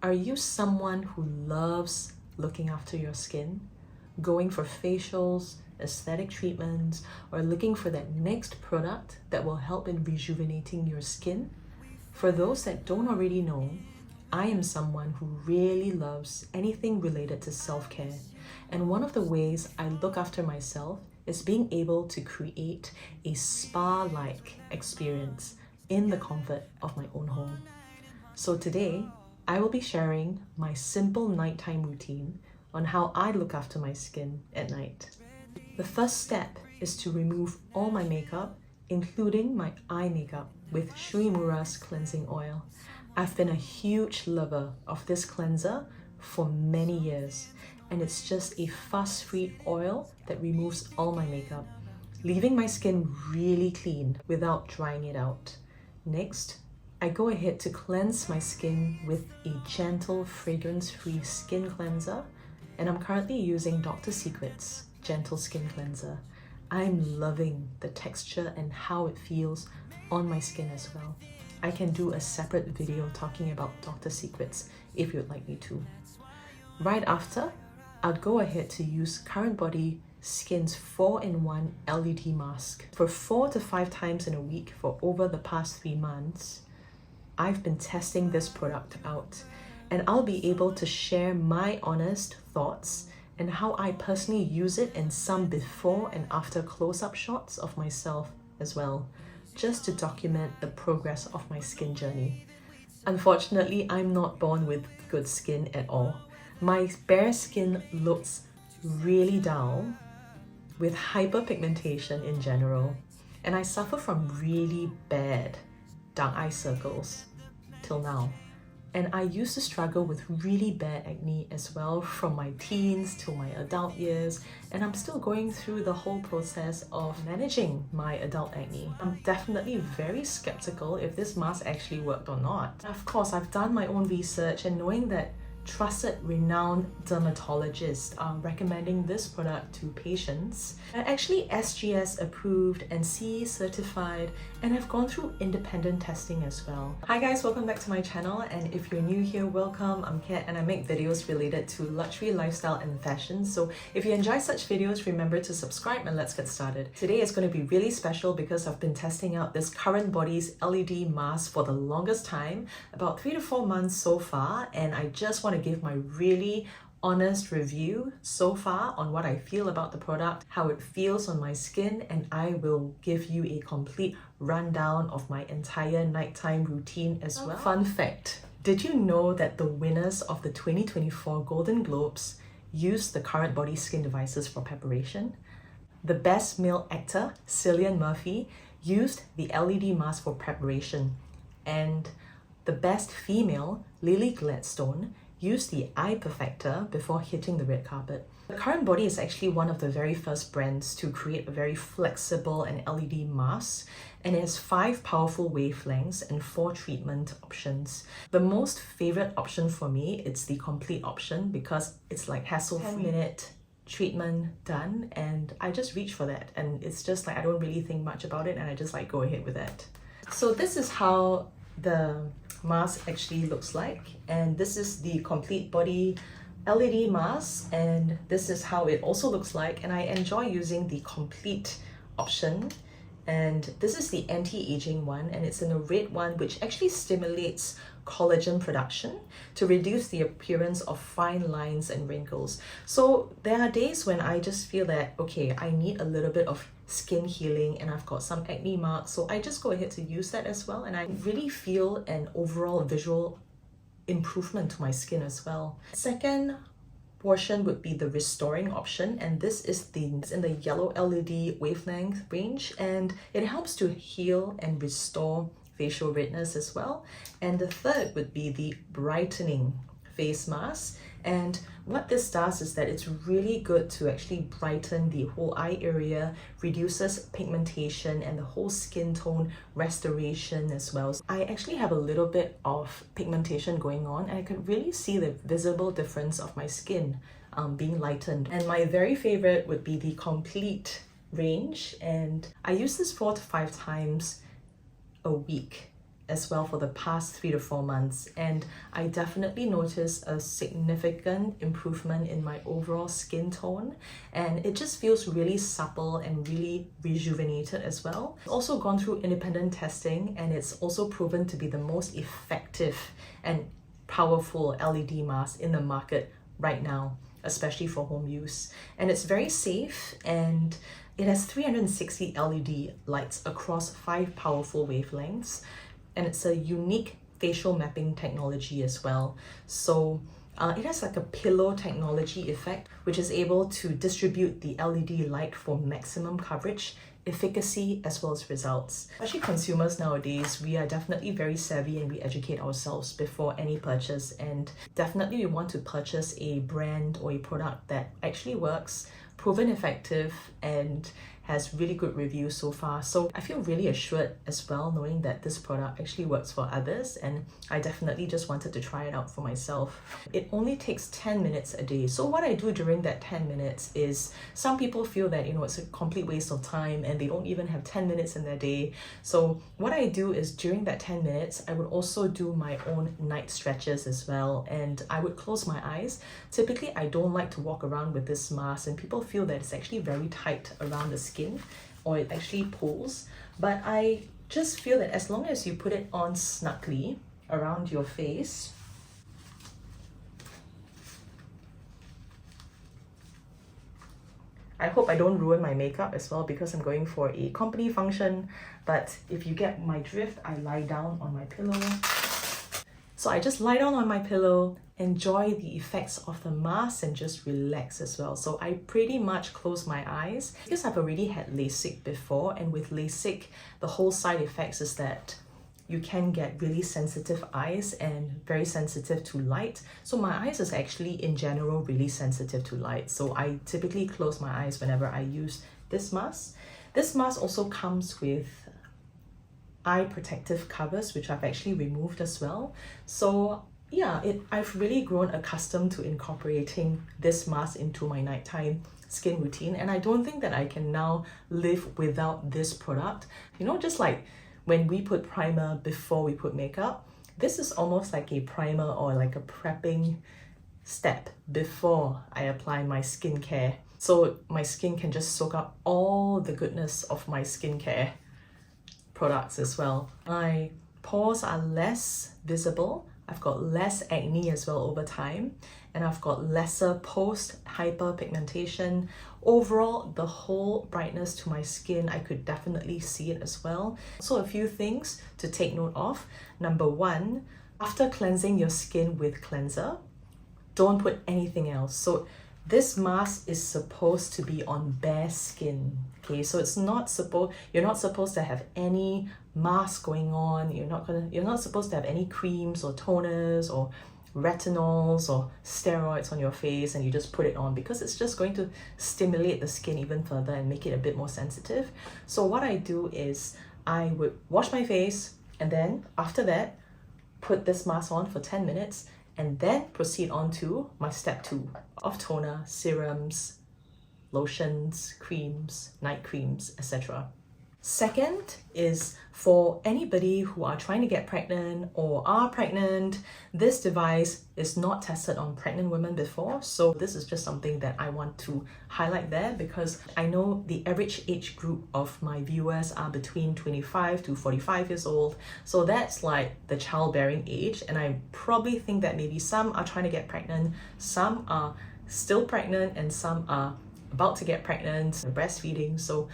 Are you someone who loves looking after your skin, going for facials, aesthetic treatments, or looking for that next product that will help in rejuvenating your skin? For those that don't already know, I am someone who really loves anything related to self-care. And one of the ways I look after myself is being able to create a spa-like experience in the comfort of my own home. So today, I will be sharing my simple nighttime routine on how I look after my skin at night. The first step is to remove all my makeup, including my eye makeup, with Shu Uemura's cleansing oil. I've been a huge lover of this cleanser for many years, and it's just a fuss-free oil that removes all my makeup, leaving my skin really clean without drying it out. Next, I go ahead to cleanse my skin with a gentle, fragrance-free skin cleanser, and I'm currently using Dr. Secret's Gentle Skin Cleanser. I'm loving the texture and how it feels on my skin as well. I can do a separate video talking about Dr. Secret's if you'd like me to. Right after, I'd go ahead to use CurrentBody Skin's 4-in-1 LED mask. For 4 to 5 times in a week for over the past 3 months, I've been testing this product out, and I'll be able to share my honest thoughts and how I personally use it in some before and after close-up shots of myself as well, just to document the progress of my skin journey. Unfortunately, I'm not born with good skin at all. My bare skin looks really dull, with hyperpigmentation in general, and I suffer from really bad dark eye circles till now. And I used to struggle with really bad acne as well from my teens till my adult years, and I'm still going through the whole process of managing my adult acne. I'm definitely very skeptical if this mask actually worked or not. Of course, I've done my own research, and knowing that trusted, renowned dermatologists are recommending this product to patients. They're actually SGS approved and CE certified, and I've gone through independent testing as well. Hi guys, welcome back to my channel, and if you're new here, welcome. I'm Kat and I make videos related to luxury, lifestyle and fashion. So if you enjoy such videos, remember to subscribe and let's get started. Today is going to be really special because I've been testing out this CurrentBody's LED mask for the longest time, about 3 to 4 months so far, and I just want to give my really honest review so far on what I feel about the product, how it feels on my skin, and I will give you a complete rundown of my entire nighttime routine as well. Fun fact, did you know that the winners of the 2024 Golden Globes used the CurrentBody Skin devices for preparation? The best male actor, Cillian Murphy, used the LED mask for preparation, and the best female, Lily Gladstone, used the eye perfector before hitting the red carpet. The CurrentBody is actually one of the very first brands to create a very flexible and LED mask, and it has 5 powerful wavelengths and 4 treatment options. The most favorite option for me is the complete option because it's like hassle-free. 10-minute treatment done, and I just reach for that, and it's just like I don't really think much about it and I just like go ahead with that. So this is how the mask actually looks like, and this is the complete body LED mask, and this is how it also looks like, and I enjoy using the complete option. And this is the anti-aging one, and it's in a red one, which actually stimulates collagen production to reduce the appearance of fine lines and wrinkles. So there are days when I just feel that, okay, I need a little bit of skin healing and I've got some acne marks, so I just go ahead to use that as well, and I really feel an overall visual improvement to my skin as well. Second portion would be the restoring option, and this is in the yellow LED wavelength range, and it helps to heal and restore facial redness as well. And the third would be the brightening face mask, and what this does is that it's really good to actually brighten the whole eye area, reduces pigmentation and the whole skin tone restoration as well. So I actually have a little bit of pigmentation going on, and I could really see the visible difference of my skin being lightened. And my very favorite would be the complete range, and I use this 4 to 5 times a week. as well for the past 3 to 4 months, and I definitely noticed a significant improvement in my overall skin tone, and it just feels really supple and really rejuvenated as well. It's also gone through independent testing, and it's also proven to be the most effective and powerful LED mask in the market right now, especially for home use. And it's very safe, and it has 360 LED lights across 5 powerful wavelengths, and it's a unique facial mapping technology as well. So it has like a pillow technology effect, which is able to distribute the LED light for maximum coverage, efficacy, as well as results. Especially consumers nowadays, we are definitely very savvy and we educate ourselves before any purchase, and definitely we want to purchase a brand or a product that actually works, proven effective, and has really good reviews so far. So I feel really assured as well knowing that this product actually works for others, and I definitely just wanted to try it out for myself. It only takes 10 minutes a day. So what I do during that 10 minutes is, some people feel that, it's a complete waste of time and they don't even have 10 minutes in their day. So what I do is, during that 10 minutes, I would also do my own night stretches as well, and I would close my eyes. Typically, I don't like to walk around with this mask, and people feel that it's actually very tight around the skin, or it actually pulls, but I just feel that as long as you put it on snugly around your face, I hope I don't ruin my makeup as well because I'm going for a company function, but if you get my drift, I lie down on my pillow. So I just lie down on my pillow, enjoy the effects of the mask, and just relax as well. So I pretty much close my eyes because I've already had LASIK before, and with LASIK, the whole side effects is that you can get really sensitive eyes and very sensitive to light. So my eyes is actually in general really sensitive to light. So I typically close my eyes whenever I use this mask. This mask also comes with eye protective covers, which I've actually removed as well. So yeah, I've really grown accustomed to incorporating this mask into my nighttime skin routine, and I don't think that I can now live without this product. Just like when we put primer before we put makeup, this is almost like a primer or like a prepping step before I apply my skincare. So my skin can just soak up all the goodness of my skincare products as well. My pores are less visible. I've got less acne as well over time, and I've got lesser post hyperpigmentation. Overall, the whole brightness to my skin, I could definitely see it as well. So a few things to take note of. Number 1, after cleansing your skin with cleanser, don't put anything else. So this mask is supposed to be on bare skin, okay? So you're not supposed to have any mask going on. You're not supposed to have any creams or toners or retinols or steroids on your face, and you just put it on, because it's just going to stimulate the skin even further and make it a bit more sensitive. So what I do is I would wash my face, and then after that, put this mask on for 10 minutes, and then proceed on to my step 2 of toner, serums, lotions, creams, night creams, etc. Second is for anybody who are trying to get pregnant or are pregnant. This device is not tested on pregnant women before, so this is just something that I want to highlight there, because I know the average age group of my viewers are between 25 to 45 years old, so that's like the childbearing age, and I probably think that maybe some are trying to get pregnant, some are still pregnant, and some are about to get pregnant, breastfeeding. So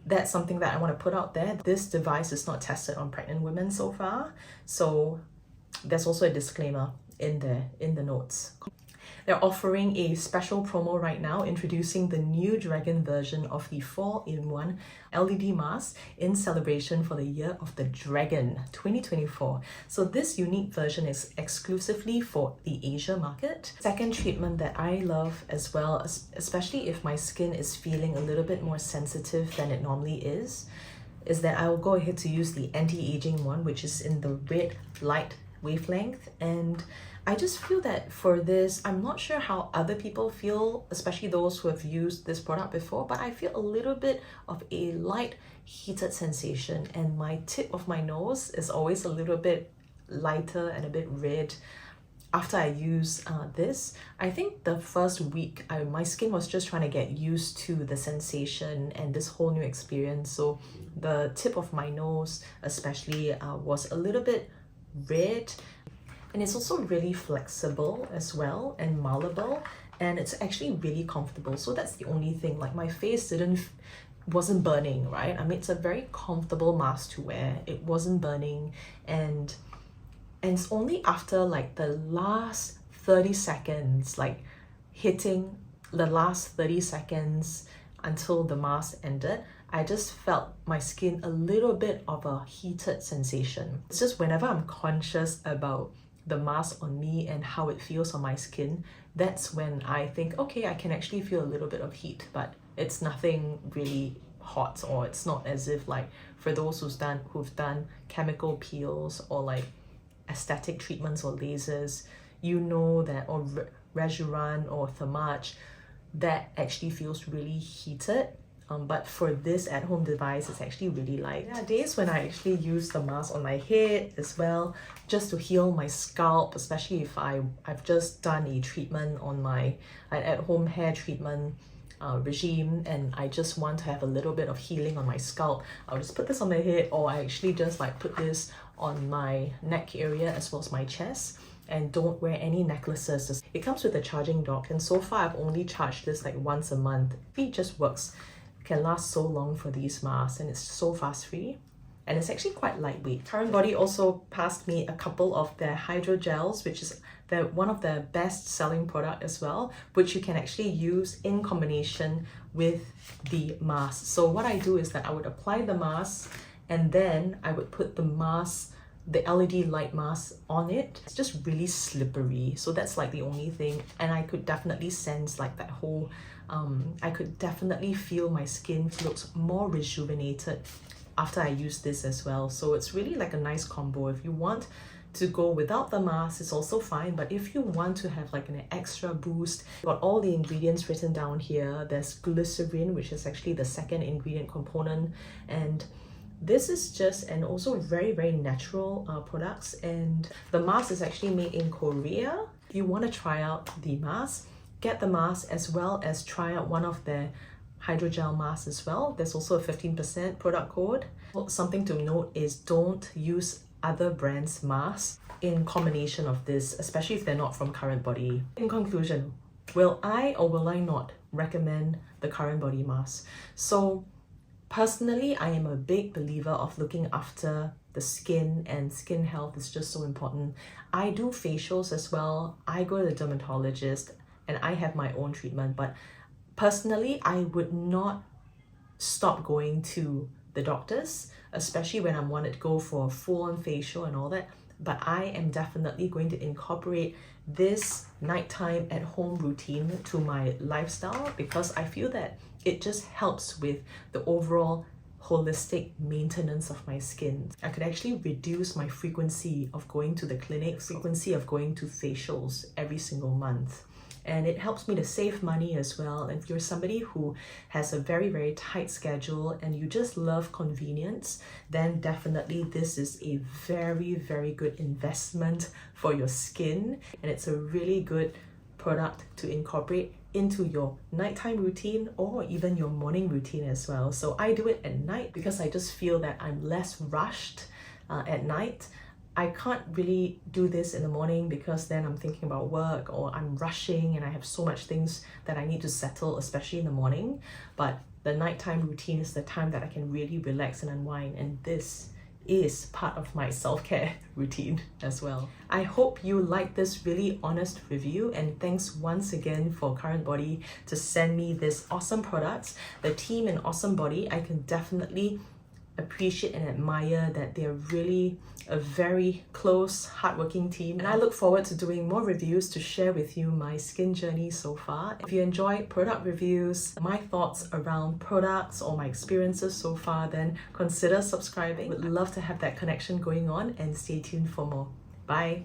that's something that I want to put out there. This device is not tested on pregnant women so far, so there's also a disclaimer in the notes. They're offering a special promo right now, introducing the new Dragon version of the 4-in-1 LED mask in celebration for the Year of the Dragon 2024. So this unique version is exclusively for the Asia market. Second treatment that I love as well, especially if my skin is feeling a little bit more sensitive than it normally is that I will go ahead to use the anti-aging one, which is in the red light wavelength, and I just feel that for this, I'm not sure how other people feel, especially those who have used this product before, but I feel a little bit of a light heated sensation, and my tip of my nose is always a little bit lighter and a bit red after I use this. I think the first week my skin was just trying to get used to the sensation and this whole new experience, so the tip of my nose especially was a little bit red. And it's also really flexible as well and malleable, and it's actually really comfortable. So that's the only thing, like my face wasn't burning, right? I mean, it's a very comfortable mask to wear. It wasn't burning, and it's only after like the last 30 seconds, like hitting the last 30 seconds until the mask ended, I just felt my skin a little bit of a heated sensation. It's just whenever I'm conscious about the mask on me and how it feels on my skin, that's when I think, okay, I can actually feel a little bit of heat, but it's nothing really hot, or it's not as if like for those who've done chemical peels or like aesthetic treatments or lasers, you know that, or Rejuran or Thermage, that actually feels really heated. But for this at-home device, it's actually really light. There are days when I actually use the mask on my head as well, just to heal my scalp, especially if I've just done a treatment on my at-home hair treatment regime, and I just want to have a little bit of healing on my scalp. I'll just put this on my head, or I actually just like put this on my neck area as well as my chest, and don't wear any necklaces. It comes with a charging dock, and so far I've only charged this like once a month. It just works. Can last so long for these masks, and it's so fast free, and it's actually quite lightweight. CurrentBody also passed me a couple of their hydrogels, which is one of their best selling product as well, which you can actually use in combination with the mask. So what I do is that I would apply the mask, and then I would put the mask, the LED light mask, on it. It's just really slippery, so that's like the only thing, and I could definitely sense like that whole I could definitely feel my skin looks more rejuvenated after I use this as well. So it's really like a nice combo. If you want to go without the mask, it's also fine, but if you want to have like an extra boost, got all the ingredients written down here. There's glycerin, which is actually the second ingredient component, and this is just, and also very, very natural products. And the mask is actually made in Korea. If you want to try out the mask, get the mask as well as try out one of their hydrogel masks as well. There's also a 15% product code. Something to note is don't use other brands' masks in combination of this, especially if they're not from CurrentBody. In conclusion, will I or will I not recommend the CurrentBody mask? So personally, I am a big believer of looking after the skin, and skin health is just so important. I do facials as well. I go to the dermatologist, and I have my own treatment, but personally, I would not stop going to the doctors, especially when I wanted to go for a full-on facial and all that. But I am definitely going to incorporate this nighttime at-home routine to my lifestyle, because I feel that it just helps with the overall holistic maintenance of my skin. I could actually reduce my frequency of going to the clinic, frequency of going to facials every single month. And it helps me to save money as well. And if you're somebody who has a very, very tight schedule and you just love convenience, then definitely this is a very, very good investment for your skin. And it's a really good product to incorporate into your nighttime routine or even your morning routine as well. So I do it at night because I just feel that I'm less rushed at night. I can't really do this in the morning because then I'm thinking about work, or I'm rushing and I have so much things that I need to settle, especially in the morning. But the nighttime routine is the time that I can really relax and unwind, and this is part of my self-care routine as well. I hope you like this really honest review, and thanks once again for CurrentBody to send me this awesome products. The team in Awesome Body, I can definitely appreciate and admire that they're really a very close, hardworking team, and I look forward to doing more reviews to share with you my skin journey so far. If you enjoy product reviews, my thoughts around products or my experiences so far, then consider subscribing. Would love to have that connection going on, and stay tuned for more. Bye!